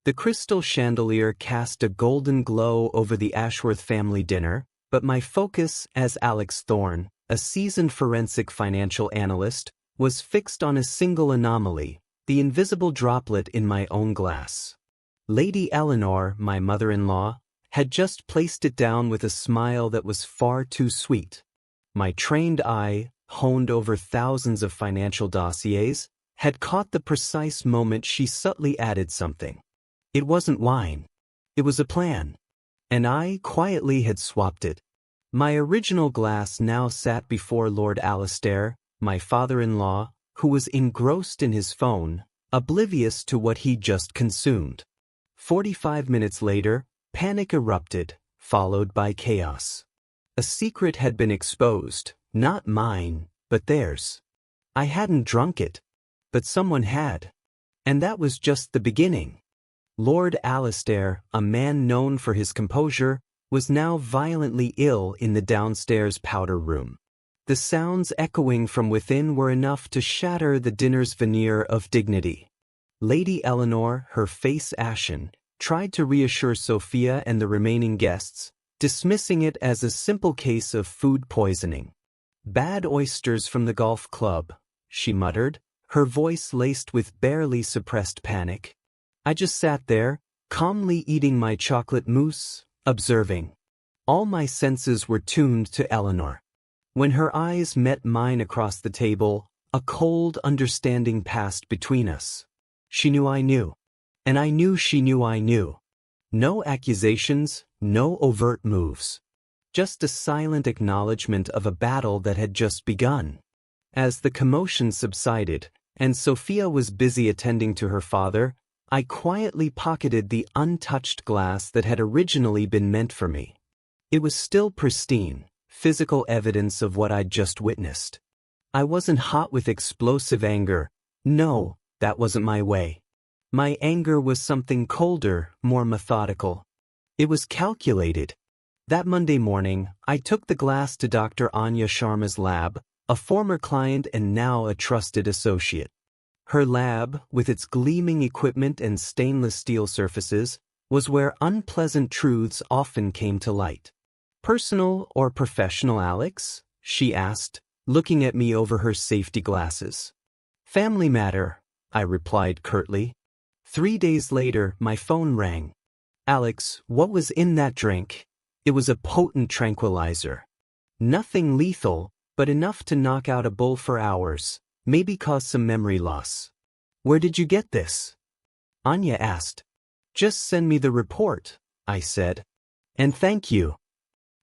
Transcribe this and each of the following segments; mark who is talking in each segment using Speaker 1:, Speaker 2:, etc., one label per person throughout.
Speaker 1: The crystal chandelier cast a golden glow over the Ashworth family dinner, but my focus, as Alex Thorne, a seasoned forensic financial analyst, was fixed on a single anomaly, the invisible droplet in my own glass. Lady Eleanor, my mother-in-law, had just placed it down with a smile that was far too sweet. My trained eye, honed over thousands of financial dossiers, had caught the precise moment she subtly added something. It wasn't wine. It was a plan. And I quietly had swapped it. My original glass now sat before Lord Alistair, my father-in-law, who was engrossed in his phone, oblivious to what he'd just consumed. 45 minutes later, panic erupted, followed by chaos. A secret had been exposed, not mine, but theirs. I hadn't drunk it, but someone had. And that was just the beginning. Lord Alistair, a man known for his composure, was now violently ill in the downstairs powder room. The sounds echoing from within were enough to shatter the dinner's veneer of dignity. Lady Eleanor, her face ashen, tried to reassure Sophia and the remaining guests, dismissing it as a simple case of food poisoning. "Bad oysters from the golf club," she muttered, her voice laced with barely suppressed panic. I just sat there, calmly eating my chocolate mousse, observing. All my senses were tuned to Eleanor. When her eyes met mine across the table, a cold understanding passed between us. She knew I knew. And I knew she knew I knew. No accusations, no overt moves. Just a silent acknowledgement of a battle that had just begun. As the commotion subsided, and Sophia was busy attending to her father, I quietly pocketed the untouched glass that had originally been meant for me. It was still pristine, physical evidence of what I'd just witnessed. I wasn't hot with explosive anger. No, that wasn't my way. My anger was something colder, more methodical. It was calculated. That Monday morning, I took the glass to Dr. Anya Sharma's lab, a former client and now a trusted associate. Her lab, with its gleaming equipment and stainless steel surfaces, was where unpleasant truths often came to light. "Personal or professional, Alex?" she asked, looking at me over her safety glasses. "Family matter," I replied curtly. 3 days later, my phone rang. "Alex, what was in that drink?" It was a potent tranquilizer. Nothing lethal, but enough to knock out a bull for hours, maybe cause some memory loss. "Where did you get this?" Anya asked. "Just send me the report," I said. "And thank you."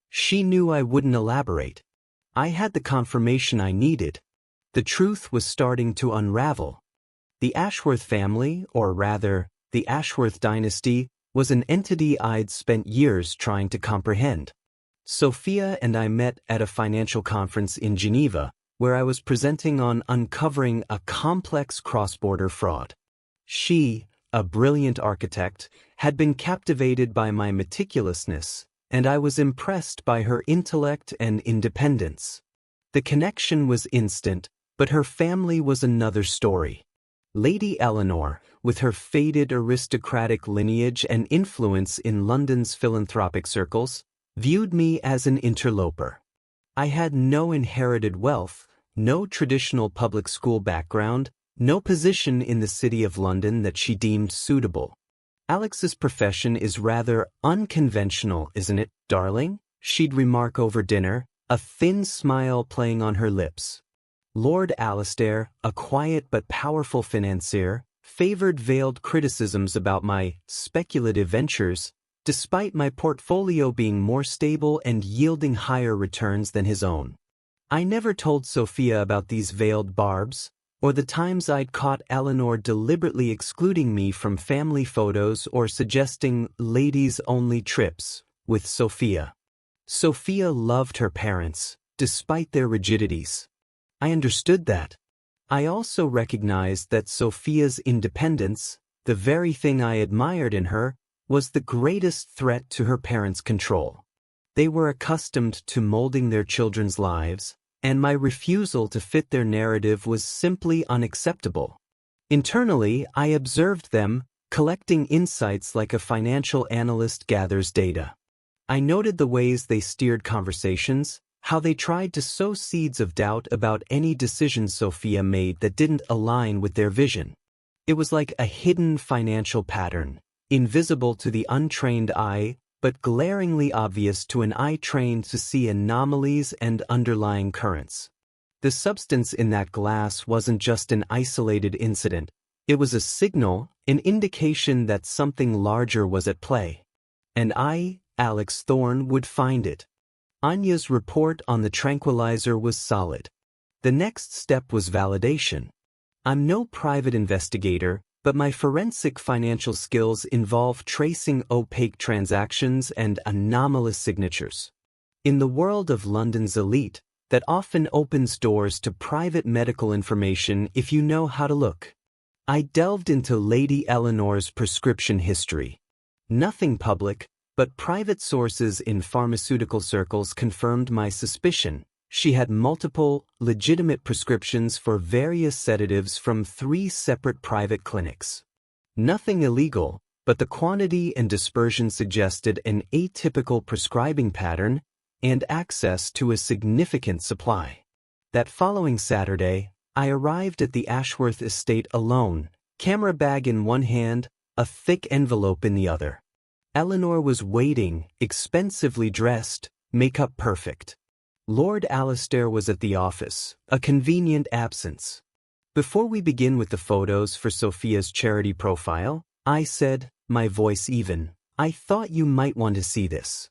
Speaker 1: She knew I wouldn't elaborate. I had the confirmation I needed. The truth was starting to unravel. The Ashworth family, or rather, the Ashworth dynasty, was an entity I'd spent years trying to comprehend. Sophia and I met at a financial conference in Geneva, where I was presenting on uncovering a complex cross-border fraud. She, a brilliant architect, had been captivated by my meticulousness, and I was impressed by her intellect and independence. The connection was instant, but her family was another story. Lady Eleanor, with her faded aristocratic lineage and influence in London's philanthropic circles, viewed me as an interloper. I had no inherited wealth, no traditional public school background, no position in the City of London that she deemed suitable. "Alex's profession is rather unconventional, isn't it, darling?" she'd remark over dinner, a thin smile playing on her lips. Lord Alistair, a quiet but powerful financier, favored veiled criticisms about my speculative ventures, despite my portfolio being more stable and yielding higher returns than his own. I never told Sophia about these veiled barbs, or the times I'd caught Eleanor deliberately excluding me from family photos or suggesting ladies-only trips with Sophia. Sophia loved her parents, despite their rigidities. I understood that. I also recognized that Sophia's independence, the very thing I admired in her, was the greatest threat to her parents' control. They were accustomed to molding their children's lives, and my refusal to fit their narrative was simply unacceptable. Internally, I observed them, collecting insights like a financial analyst gathers data. I noted the ways they steered conversations, how they tried to sow seeds of doubt about any decision Sophia made that didn't align with their vision. It was like a hidden financial pattern, invisible to the untrained eye, but glaringly obvious to an eye trained to see anomalies and underlying currents. The substance in that glass wasn't just an isolated incident. It was a signal, an indication that something larger was at play. And I, Alex Thorne, would find it. Anya's report on the tranquilizer was solid. The next step was validation. I'm no private investigator, but my forensic financial skills involve tracing opaque transactions and anomalous signatures. In the world of London's elite, that often opens doors to private medical information if you know how to look. I delved into Lady Eleanor's prescription history. Nothing public, but private sources in pharmaceutical circles confirmed my suspicion. She had multiple, legitimate prescriptions for various sedatives from 3 separate private clinics. Nothing illegal, but the quantity and dispersion suggested an atypical prescribing pattern and access to a significant supply. That following Saturday, I arrived at the Ashworth estate alone, camera bag in one hand, a thick envelope in the other. Eleanor was waiting, expensively dressed, makeup perfect. Lord Alistair was at the office, a convenient absence. Before we begin with the photos for Sophia's charity profile, I said, my voice even, I thought you might want to see this.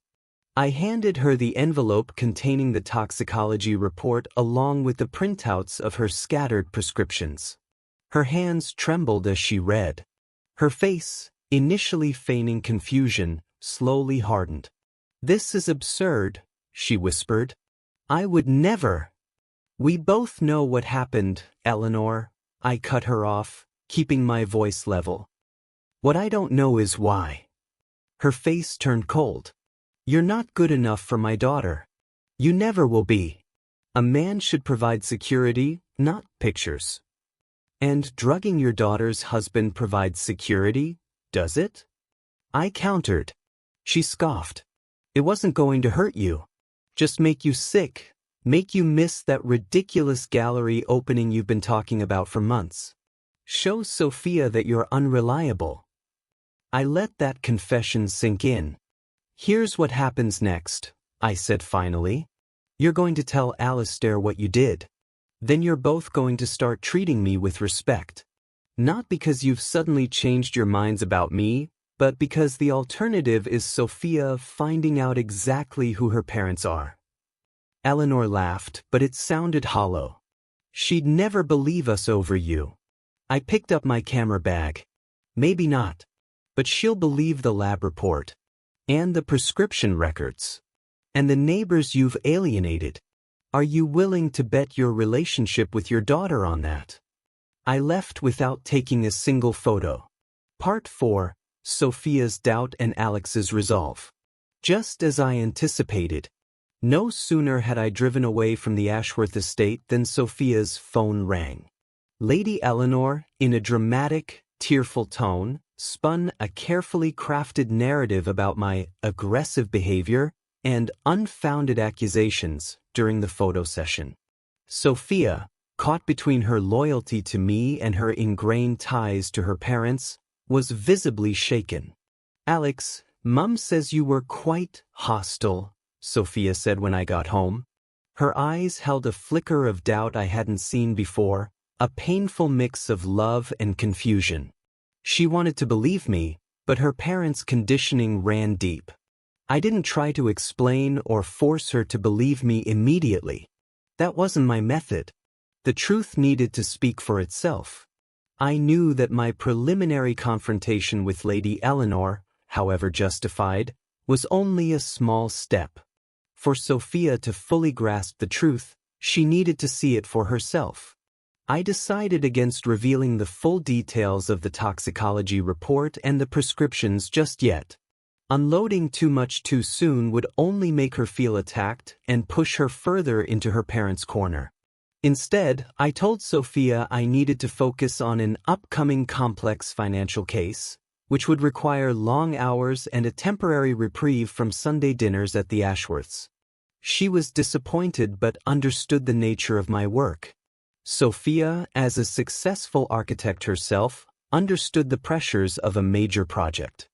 Speaker 1: I handed her the envelope containing the toxicology report along with the printouts of her scattered prescriptions. Her hands trembled as she read. Her face, initially feigning confusion, slowly hardened. This is absurd, she whispered. I would never. We both know what happened, Eleanor. I cut her off, keeping my voice level. What I don't know is why. Her face turned cold. You're not good enough for my daughter. You never will be. A man should provide security, not pictures. And drugging your daughter's husband provides security, does it? I countered. She scoffed. It wasn't going to hurt you. Just make you sick, make you miss that ridiculous gallery opening you've been talking about for months. Show Sophia that you're unreliable. I let that confession sink in. Here's what happens next, I said finally. You're going to tell Alistair what you did. Then you're both going to start treating me with respect. Not because you've suddenly changed your minds about me, but because the alternative is Sophia finding out exactly who her parents are. Eleanor laughed, but it sounded hollow. She'd never believe us over you. I picked up my camera bag. Maybe not. But she'll believe the lab report. And the prescription records. And the neighbors you've alienated. Are you willing to bet your relationship with your daughter on that? I left without taking a single photo. Part 4. Sophia's doubt and Alex's resolve. Just as I anticipated. No sooner had I driven away from the Ashworth estate than Sophia's phone rang. Lady Eleanor, in a dramatic, tearful tone, spun a carefully crafted narrative about my aggressive behavior and unfounded accusations during the photo session. Sophia, caught between her loyalty to me and her ingrained ties to her parents, was visibly shaken. Alex, Mum says you were quite hostile, Sophia said when I got home. Her eyes held a flicker of doubt I hadn't seen before, a painful mix of love and confusion. She wanted to believe me, but her parents' conditioning ran deep. I didn't try to explain or force her to believe me immediately. That wasn't my method. The truth needed to speak for itself. I knew that my preliminary confrontation with Lady Eleanor, however justified, was only a small step. For Sophia to fully grasp the truth, she needed to see it for herself. I decided against revealing the full details of the toxicology report and the prescriptions just yet. Unloading too much too soon would only make her feel attacked and push her further into her parents' corner. Instead, I told Sophia I needed to focus on an upcoming complex financial case, which would require long hours and a temporary reprieve from Sunday dinners at the Ashworths. She was disappointed but understood the nature of my work. Sophia, as a successful architect herself, understood the pressures of a major project.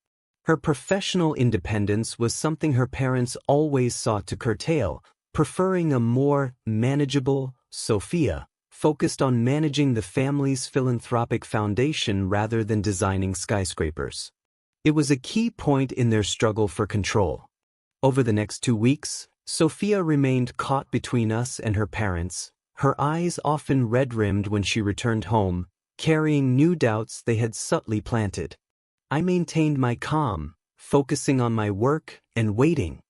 Speaker 1: Her professional independence was something her parents always sought to curtail, preferring a more manageable Sophia, focused on managing the family's philanthropic foundation rather than designing skyscrapers. It was a key point in their struggle for control. Over the next 2 weeks, Sophia remained caught between us and her parents, her eyes often red-rimmed when she returned home, carrying new doubts they had subtly planted. I maintained my calm, focusing on my work and waiting.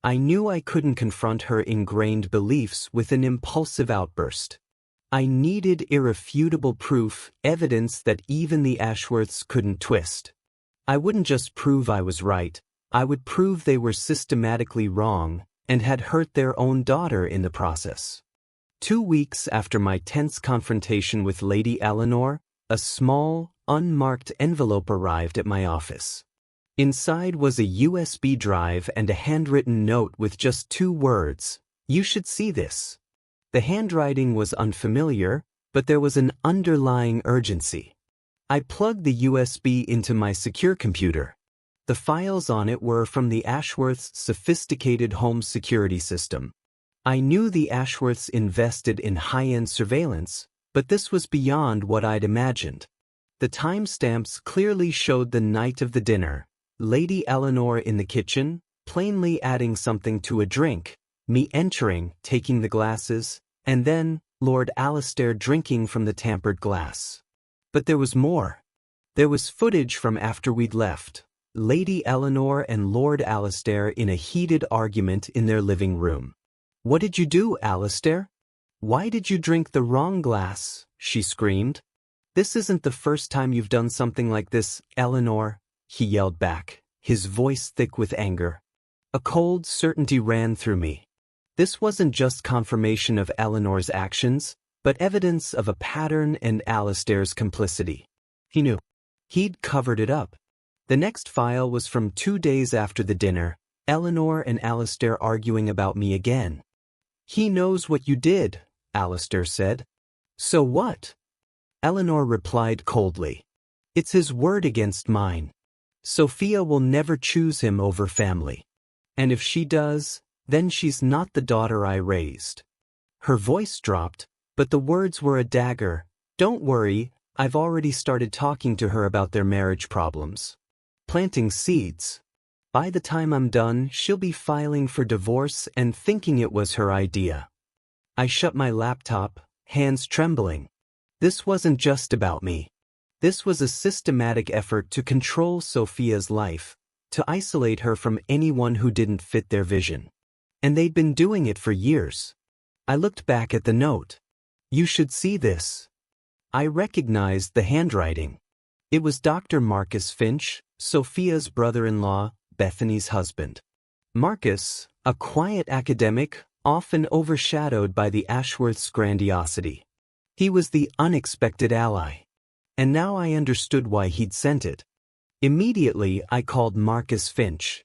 Speaker 1: I knew I couldn't confront her ingrained beliefs with an impulsive outburst. I needed irrefutable proof, evidence that even the Ashworths couldn't twist. I wouldn't just prove I was right, I would prove they were systematically wrong and had hurt their own daughter in the process. 2 weeks after my tense confrontation with Lady Eleanor, a small, unmarked envelope arrived at my office. Inside was a USB drive and a handwritten note with just 2 words, "You should see this." The handwriting was unfamiliar, but there was an underlying urgency. I plugged the USB into my secure computer. The files on it were from the Ashworths' sophisticated home security system. I knew the Ashworths invested in high-end surveillance, but this was beyond what I'd imagined. The timestamps clearly showed the night of the dinner, Lady Eleanor in the kitchen, plainly adding something to a drink, me entering, taking the glasses, and then Lord Alistair drinking from the tampered glass. But there was more. There was footage from after we'd left, Lady Eleanor and Lord Alistair in a heated argument in their living room. "What did you do, Alistair? Why did you drink the wrong glass?" she screamed. "This isn't the first time you've done something like this, Eleanor," he yelled back, his voice thick with anger. A cold certainty ran through me. This wasn't just confirmation of Eleanor's actions, but evidence of a pattern and Alistair's complicity. He knew. He'd covered it up. The next file was from 2 days after the dinner, Eleanor and Alistair arguing about me again. "He knows what you did," Alistair said. "So what?" Eleanor replied coldly. "It's his word against mine. Sophia will never choose him over family. And if she does, then she's not the daughter I raised." Her voice dropped, but the words were a dagger. "Don't worry, I've already started talking to her about their marriage problems. Planting seeds. By the time I'm done, she'll be filing for divorce and thinking it was her idea." I shut my laptop, hands trembling. This wasn't just about me. This was a systematic effort to control Sophia's life, to isolate her from anyone who didn't fit their vision. And they'd been doing it for years. I looked back at the note. "You should see this." I recognized the handwriting. It was Dr. Marcus Finch, Sophia's brother-in-law, Bethany's husband. Marcus, a quiet academic, often overshadowed by the Ashworths' grandiosity. He was the unexpected ally. And now I understood why he'd sent it. Immediately, I called Marcus Finch.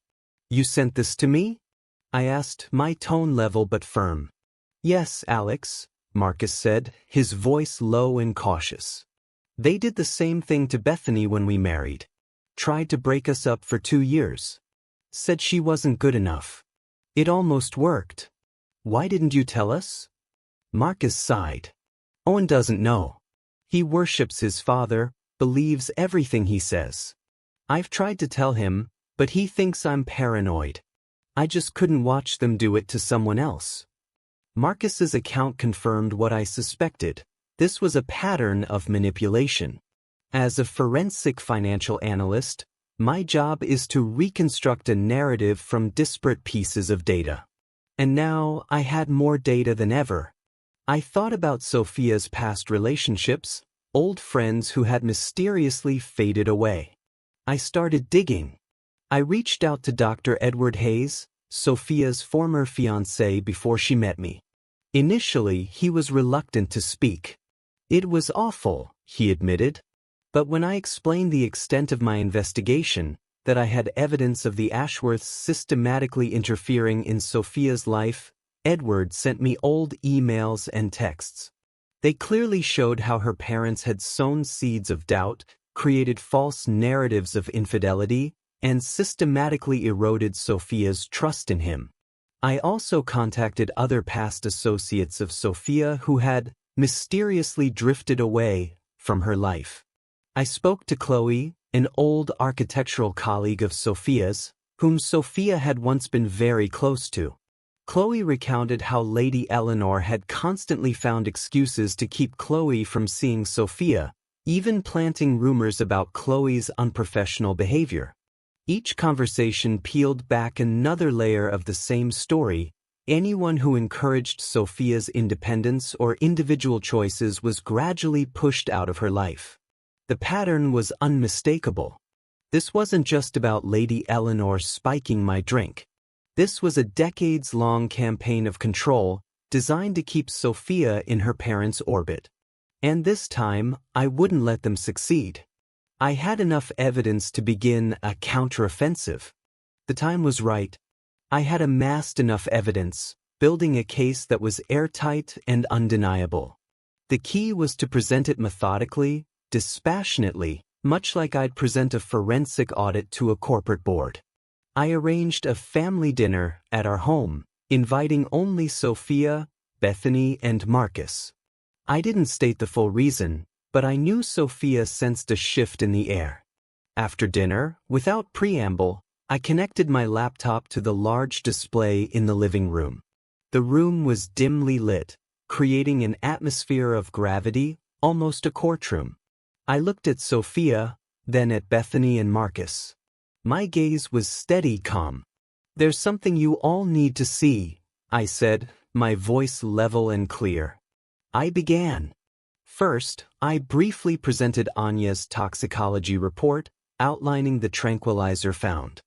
Speaker 1: "You sent this to me?" I asked, my tone level but firm. "Yes, Alex," Marcus said, his voice low and cautious. "They did the same thing to Bethany when we married. Tried to break us up for 2 years. Said she wasn't good enough. It almost worked. Why didn't you tell us?" Marcus sighed. "Owen doesn't know. He worships his father, believes everything he says. I've tried to tell him, but he thinks I'm paranoid. I just couldn't watch them do it to someone else." Marcus's account confirmed what I suspected. This was a pattern of manipulation. As a forensic financial analyst, my job is to reconstruct a narrative from disparate pieces of data. And now I had more data than ever. I thought about Sophia's past relationships, old friends who had mysteriously faded away. I started digging. I reached out to Dr. Edward Hayes, Sophia's former fiancé, before she met me. Initially, he was reluctant to speak. "It was awful," he admitted. But when I explained the extent of my investigation, that I had evidence of the Ashworths systematically interfering in Sophia's life, Edward sent me old emails and texts. They clearly showed how her parents had sown seeds of doubt, created false narratives of infidelity, and systematically eroded Sophia's trust in him. I also contacted other past associates of Sophia who had mysteriously drifted away from her life. I spoke to Chloe, an old architectural colleague of Sophia's, whom Sophia had once been very close to. Chloe recounted how Lady Eleanor had constantly found excuses to keep Chloe from seeing Sophia, even planting rumors about Chloe's unprofessional behavior. Each conversation peeled back another layer of the same story. Anyone who encouraged Sophia's independence or individual choices was gradually pushed out of her life. The pattern was unmistakable. This wasn't just about Lady Eleanor spiking my drink. This was a decades-long campaign of control designed to keep Sophia in her parents' orbit. And this time, I wouldn't let them succeed. I had enough evidence to begin a counteroffensive. The time was right. I had amassed enough evidence, building a case that was airtight and undeniable. The key was to present it methodically, dispassionately, much like I'd present a forensic audit to a corporate board. I arranged a family dinner at our home, inviting only Sophia, Bethany, and Marcus. I didn't state the full reason, but I knew Sophia sensed a shift in the air. After dinner, without preamble, I connected my laptop to the large display in the living room. The room was dimly lit, creating an atmosphere of gravity, almost a courtroom. I looked at Sophia, then at Bethany and Marcus. My gaze was steady, calm. "There's something you all need to see," I said, my voice level and clear. I began. First, I briefly presented Anya's toxicology report, outlining the tranquilizer found.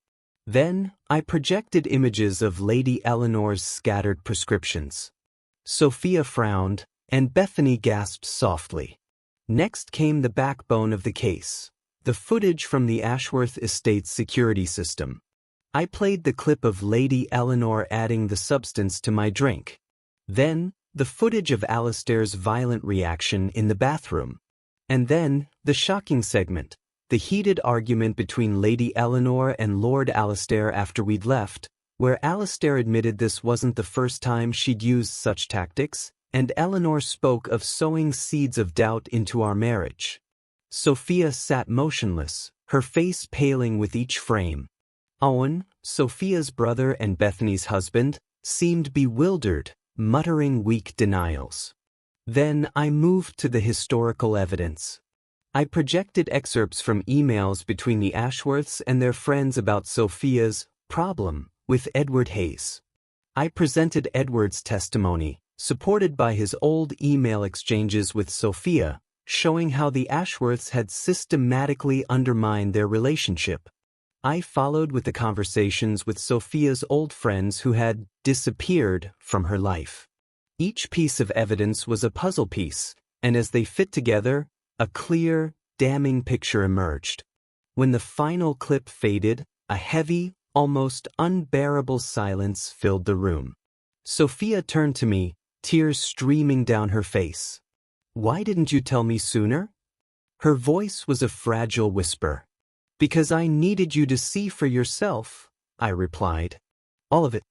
Speaker 1: Then, I projected images of Lady Eleanor's scattered prescriptions. Sophia frowned, and Bethany gasped softly. Next came the backbone of the case, the footage from the Ashworth estate's security system. I played the clip of Lady Eleanor adding the substance to my drink. Then, the footage of Alistair's violent reaction in the bathroom. And then, the shocking segment, the heated argument between Lady Eleanor and Lord Alistair after we'd left, where Alistair admitted this wasn't the first time she'd used such tactics, and Eleanor spoke of sowing seeds of doubt into our marriage. Sophia sat motionless, her face paling with each frame. Owen, Sophia's brother and Bethany's husband, seemed bewildered, muttering weak denials. Then I moved to the historical evidence. I projected excerpts from emails between the Ashworths and their friends about Sophia's problem with Edward Hayes. I presented Edward's testimony, supported by his old email exchanges with Sophia, showing how the Ashworths had systematically undermined their relationship. I followed with the conversations with Sophia's old friends who had disappeared from her life. Each piece of evidence was a puzzle piece, and as they fit together, a clear, damning picture emerged. When the final clip faded, a heavy, almost unbearable silence filled the room. Sophia turned to me, tears streaming down her face. "Why didn't you tell me sooner?" Her voice was a fragile whisper. "Because I needed you to see for yourself," I replied. "All of it.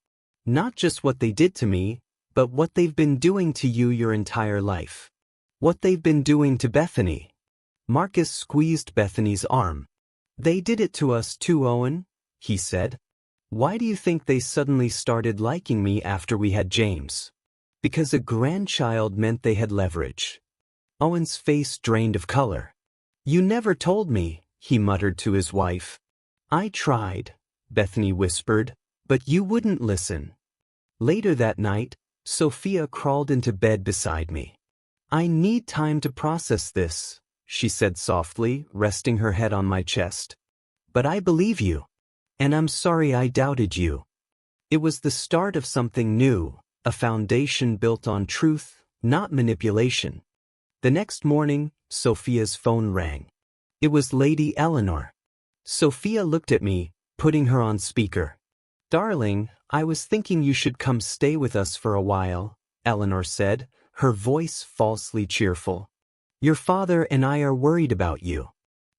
Speaker 1: Not just what they did to me, but what they've been doing to you your entire life. What they've been doing to Bethany." Marcus squeezed Bethany's arm. "They did it to us too, Owen," he said. "Why do you think they suddenly started liking me after we had James?" "Because a grandchild meant they had leverage." Owen's face drained of color. "You never told me," he muttered to his wife. "I tried," Bethany whispered, "but you wouldn't listen." Later that night, Sophia crawled into bed beside me. "I need time to process this," she said softly, resting her head on my chest. "But I believe you. And I'm sorry I doubted you." It was the start of something new, a foundation built on truth, not manipulation. The next morning, Sophia's phone rang. It was Lady Eleanor. Sophia looked at me, putting her on speaker. "Darling, I was thinking you should come stay with us for a while," Eleanor said, her voice falsely cheerful. "Your father and I are worried about you.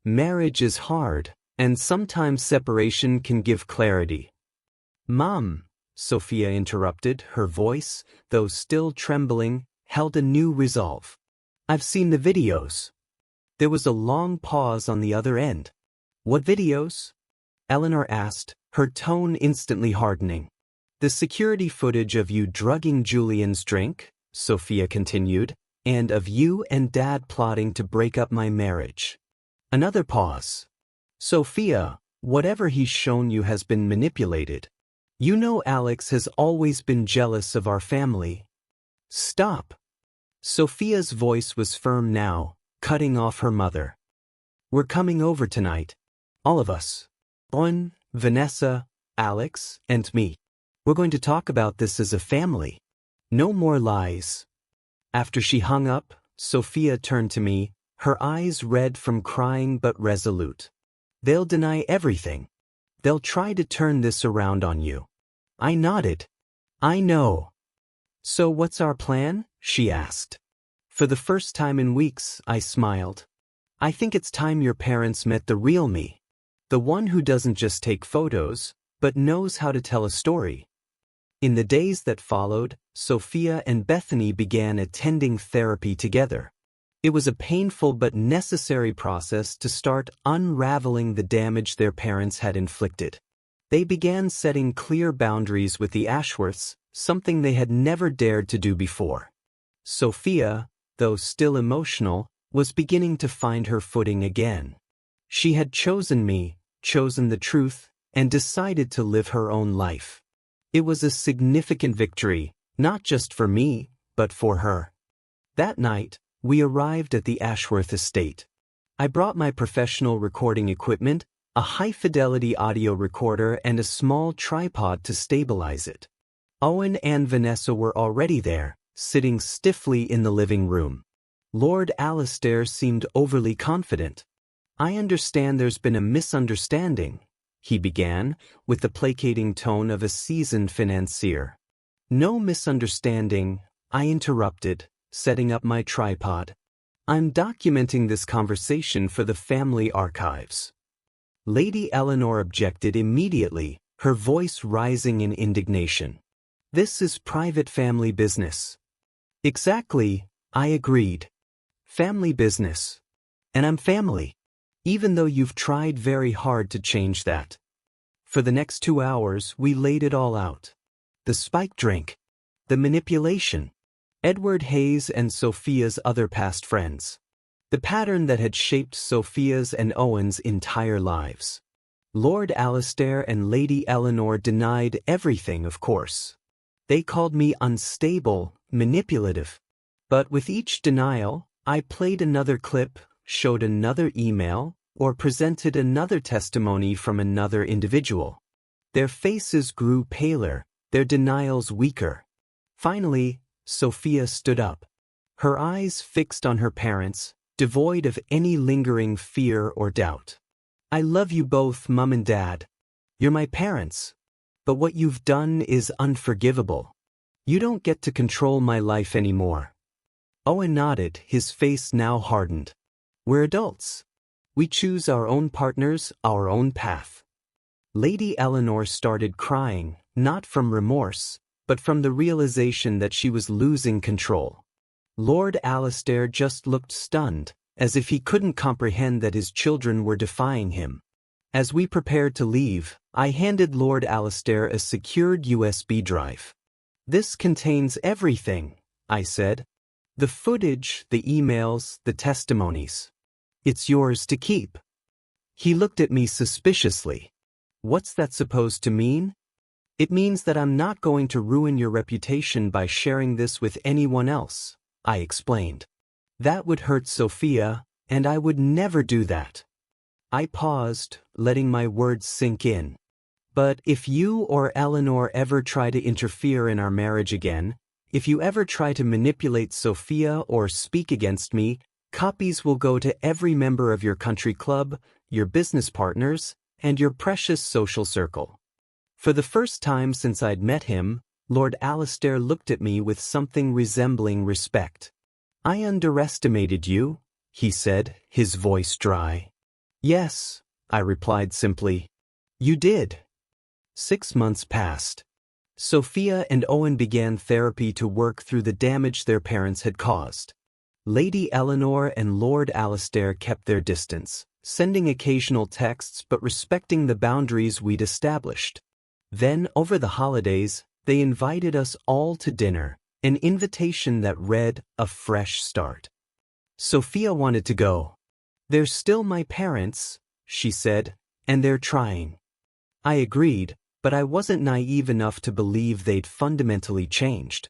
Speaker 1: Marriage is hard, and sometimes separation can give clarity." "Mom," Sophia interrupted, her voice, though still trembling, held a new resolve. "I've seen the videos." There was a long pause on the other end. "What videos?" Eleanor asked, her tone instantly hardening. "The security footage of you drugging Julian's drink," Sophia continued, "and of you and Dad plotting to break up my marriage." Another pause. "Sophia, whatever he's shown you has been manipulated. You know Alex has always been jealous of our family." "Stop." Sophia's voice was firm now, cutting off her mother. "We're coming over tonight. All of us. Owen, Vanessa, Alex, and me. We're going to talk about this as a family. No more lies." After she hung up, Sophia turned to me, her eyes red from crying but resolute. "They'll deny everything. They'll try to turn this around on you." I nodded. "I know." "So what's our plan?" she asked. For the first time in weeks, I smiled. "I think it's time your parents met the real me. The one who doesn't just take photos, but knows how to tell a story." In the days that followed, Sophia and Bethany began attending therapy together. It was a painful but necessary process to start unraveling the damage their parents had inflicted. They began setting clear boundaries with the Ashworths, something they had never dared to do before. Sophia, though still emotional, was beginning to find her footing again. She had chosen me, chosen the truth, and decided to live her own life. It was a significant victory, not just for me, but for her. That night, we arrived at the Ashworth estate. I brought my professional recording equipment, a high-fidelity audio recorder, and a small tripod to stabilize it. Owen and Vanessa were already there, sitting stiffly in the living room. Lord Alistair seemed overly confident. "I understand there's been a misunderstanding," he began, with the placating tone of a seasoned financier. "No misunderstanding," I interrupted, setting up my tripod. "I'm documenting this conversation for the family archives." Lady Eleanor objected immediately, her voice rising in indignation. "This is private family business." "Exactly," I agreed. "Family business. And I'm family. Even though you've tried very hard to change that." For the next 2 hours, we laid it all out. The spiked drink. The manipulation. Edward Hayes and Sophia's other past friends. The pattern that had shaped Sophia's and Owen's entire lives. Lord Alistair and Lady Eleanor denied everything, of course. They called me unstable, manipulative. But with each denial, I played another clip, showed another email, or presented another testimony from another individual. Their faces grew paler, their denials weaker. Finally, Sophia stood up. Her eyes fixed on her parents, devoid of any lingering fear or doubt. "I love you both, Mum and Dad. You're my parents. But what you've done is unforgivable. You don't get to control my life anymore." Owen nodded, his face now hardened. "We're adults. We choose our own partners, our own path." Lady Eleanor started crying, not from remorse, but from the realization that she was losing control. Lord Alistair just looked stunned, as if he couldn't comprehend that his children were defying him. As we prepared to leave, I handed Lord Alistair a secured USB drive. "This contains everything," I said. "The footage, the emails, the testimonies. It's yours to keep." He looked at me suspiciously. "What's that supposed to mean?" "It means that I'm not going to ruin your reputation by sharing this with anyone else," I explained. "That would hurt Sophia, and I would never do that." I paused, letting my words sink in. "But if you or Eleanor ever try to interfere in our marriage again, if you ever try to manipulate Sophia or speak against me, Copies will go to every member of your country club, your business partners, and your precious social circle. For the first time since I'd met him, Lord Alistair looked at me with something resembling respect. "I underestimated you," he said, his voice dry. "Yes," I replied simply. "You did." 6 months passed. Sophia and Owen began therapy to work through the damage their parents had caused. Lady Eleanor and Lord Alistair kept their distance, sending occasional texts but respecting the boundaries we'd established. Then, over the holidays, they invited us all to dinner, an invitation that read, "A fresh start." Sophia wanted to go. "They're still my parents," she said, "and they're trying." I agreed, but I wasn't naive enough to believe they'd fundamentally changed.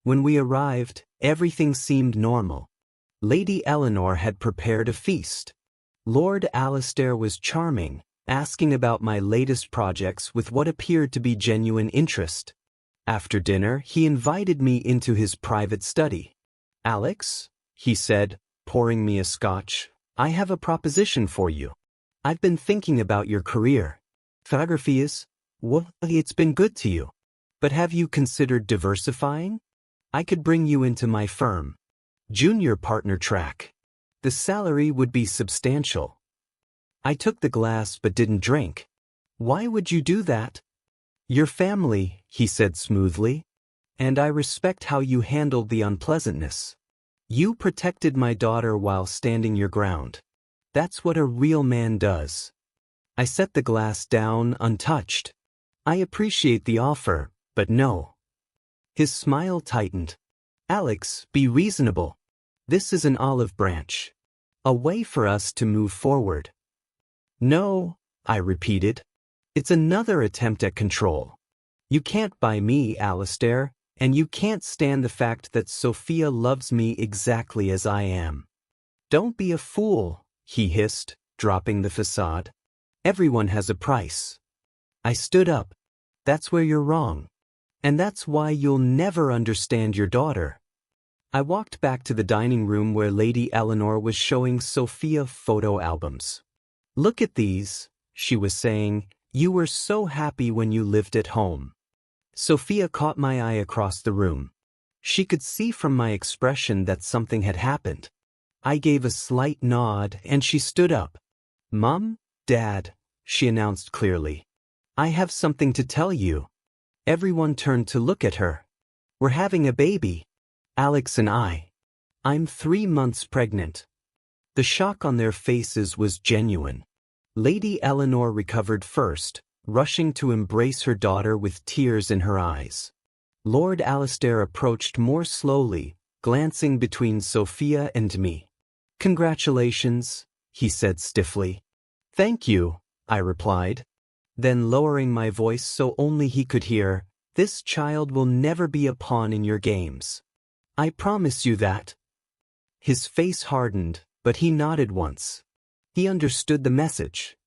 Speaker 1: When we arrived, everything seemed normal. Lady Eleanor had prepared a feast. Lord Alistair was charming, asking about my latest projects with what appeared to be genuine interest. After dinner, he invited me into his private study. "Alex," he said, pouring me a scotch, "I have a proposition for you. I've been thinking about your career. Photography is, well, it's been good to you. But have you considered diversifying? I could bring you into my firm. Junior partner track. The salary would be substantial." I took the glass but didn't drink. "Why would you do that?" "Your family," he said smoothly. "And I respect how you handled the unpleasantness. You protected my daughter while standing your ground. That's what a real man does." I set the glass down untouched. "I appreciate the offer, but no." His smile tightened. "Alex, be reasonable. This is an olive branch. A way for us to move forward." "No," I repeated. "It's another attempt at control. You can't buy me, Alistair, and you can't stand the fact that Sophia loves me exactly as I am." "Don't be a fool," he hissed, dropping the facade. "Everyone has a price." I stood up. "That's where you're wrong. And that's why you'll never understand your daughter." I walked back to the dining room where Lady Eleanor was showing Sophia photo albums. "Look at these," she was saying. "You were so happy when you lived at home." Sophia caught my eye across the room. She could see from my expression that something had happened. I gave a slight nod and she stood up. "Mom, Dad," she announced clearly. "I have something to tell you." Everyone turned to look at her. "We're having a baby. Alex and I. I'm 3 months pregnant." The shock on their faces was genuine. Lady Eleanor recovered first, rushing to embrace her daughter with tears in her eyes. Lord Alistair approached more slowly, glancing between Sophia and me. "Congratulations," he said stiffly. "Thank you," I replied. Then lowering my voice so only he could hear, "This child will never be a pawn in your games. I promise you that." His face hardened, but he nodded once. He understood the message.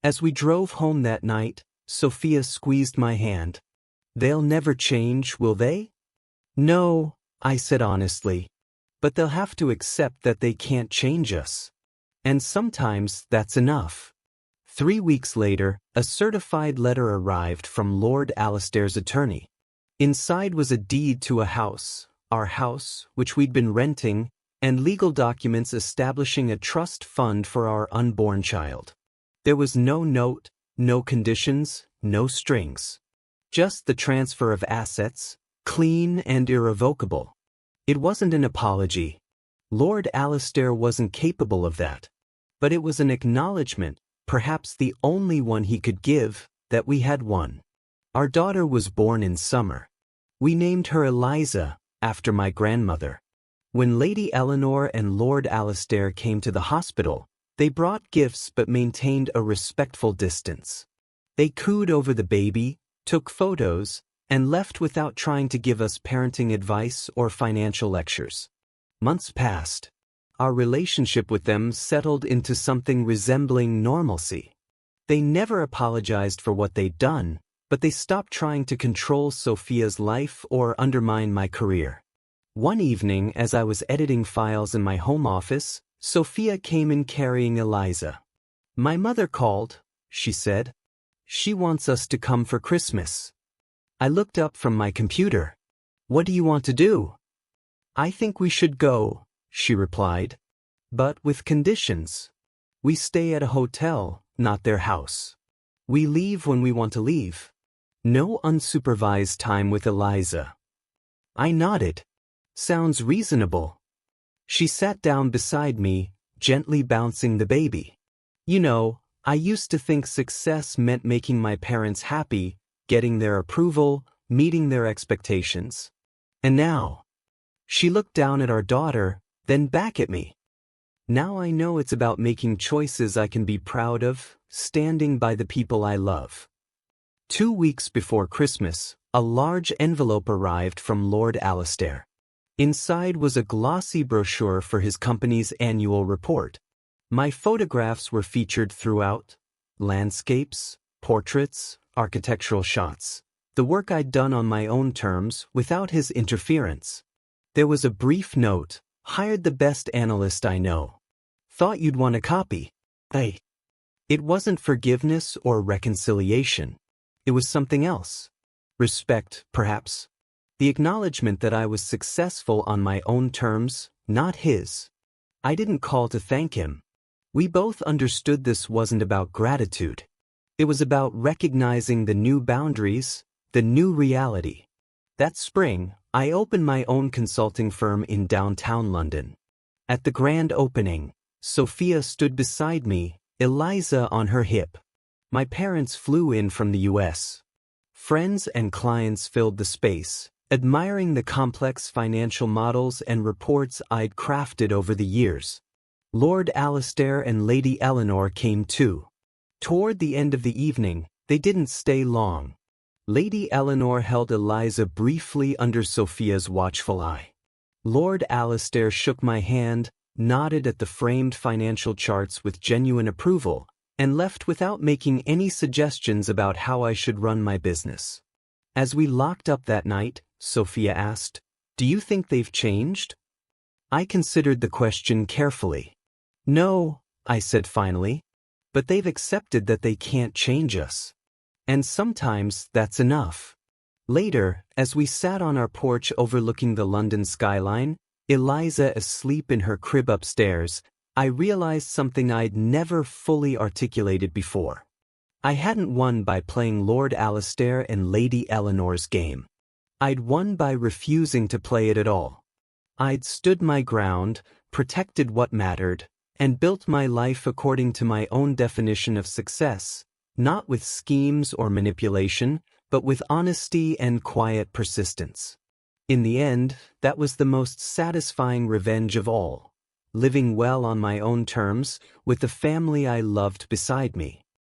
Speaker 1: As we drove home that night, Sophia squeezed my hand. "They'll never change, will they?" "No," I said honestly. "But they'll have to accept that they can't change us. And sometimes that's enough." 3 weeks later, a certified letter arrived from Lord Alistair's attorney. Inside was a deed to a house, our house, which we'd been renting, and legal documents establishing a trust fund for our unborn child. There was no note, no conditions, no strings. Just the transfer of assets, clean and irrevocable. It wasn't an apology. Lord Alistair wasn't capable of that. But it was an acknowledgement, perhaps the only one he could give, that we had won. Our daughter was born in summer. We named her Eliza, after my grandmother. When Lady Eleanor and Lord Alistair came to the hospital, they brought gifts but maintained a respectful distance. They cooed over the baby, took photos, and left without trying to give us parenting advice or financial lectures. Months passed. Our relationship with them settled into something resembling normalcy. They never apologized for what they'd done, but they stopped trying to control Sophia's life or undermine my career. One evening, as I was editing files in my home office, Sophia came in carrying Eliza. "My mother called," she said. "She wants us to come for Christmas." I looked up from my computer. "What do you want to do?" "I think we should go," she replied. "But with conditions. We stay at a hotel, not their house. We leave when we want to leave. No unsupervised time with Eliza." I nodded. "Sounds reasonable." She sat down beside me, gently bouncing the baby. "You know, I used to think success meant making my parents happy, getting their approval, meeting their expectations. And now..." She looked down at our daughter, then back at me. "Now I know it's about making choices I can be proud of, standing by the people I love." 2 weeks before Christmas, a large envelope arrived from Lord Alistair. Inside was a glossy brochure for his company's annual report. My photographs were featured throughout: landscapes, portraits, architectural shots. The work I'd done on my own terms, without his interference. There was a brief note: "Hired the best analyst I know. Thought you'd want a copy." It wasn't forgiveness or reconciliation. It was something else. Respect, perhaps. The acknowledgement that I was successful on my own terms, not his. I didn't call to thank him. We both understood this wasn't about gratitude. It was about recognizing the new boundaries, the new reality. That spring, I opened my own consulting firm in downtown London. At the grand opening, Sophia stood beside me, Eliza on her hip. My parents flew in from the US. Friends and clients filled the space, admiring the complex financial models and reports I'd crafted over the years. Lord Alistair and Lady Eleanor came too. Toward the end of the evening, they didn't stay long. Lady Eleanor held Eliza briefly under Sophia's watchful eye. Lord Alistair shook my hand, nodded at the framed financial charts with genuine approval, and left without making any suggestions about how I should run my business. As we locked up that night, Sophia asked, "Do you think they've changed?" I considered the question carefully. "No," I said finally, "but they've accepted that they can't change us. And sometimes that's enough." Later, as we sat on our porch overlooking the London skyline, Eliza asleep in her crib upstairs, I realized something I'd never fully articulated before. I hadn't won by playing Lord Alistair and Lady Eleanor's game. I'd won by refusing to play it at all. I'd stood my ground, protected what mattered, and built my life according to my own definition of success, not with schemes or manipulation, but with honesty and quiet persistence. In the end, that was the most satisfying revenge of all. Living well on my own terms, with the family I loved beside me.